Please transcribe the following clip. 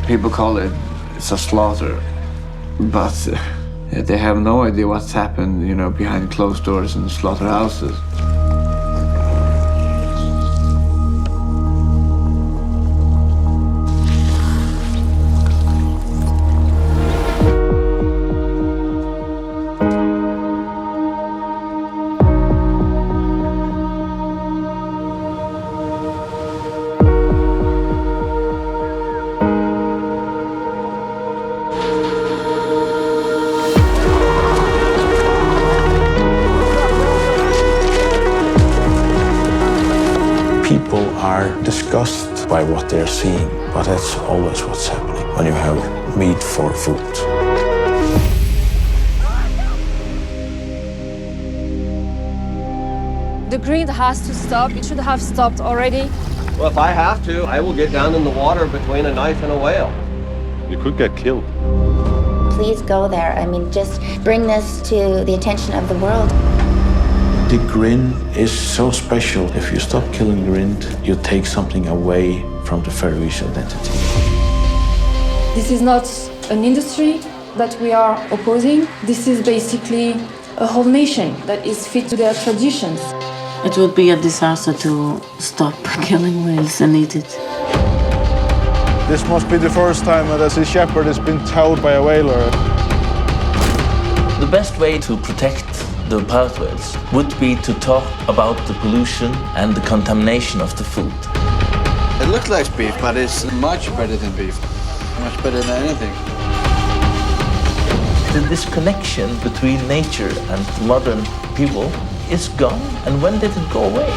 People call it's a slaughter, but they have no idea what's happened, behind closed doors in slaughterhouses. People are disgusted by what they're seeing, but that's always what's happening when you have meat for food. The grind has to stop. It should have stopped already. Well, if I have to, I will get down in the water between a knife and a whale. You could get killed. Please go there. I mean, just bring this to the attention of the world. The grind is so special. If you stop killing grind, you take something away from the Faroese identity. This is not an industry that we are opposing. This is basically a whole nation that is fit to their traditions. It would be a disaster to stop killing whales and eat it. This must be the first time that a sea shepherd has been towed by a whaler. The best way to protect the pilot whales would be to talk about the pollution and the contamination of the food. It looks like beef, but it's much better than beef. Much better than anything. The disconnection between nature and modern people is gone. And when did it go away?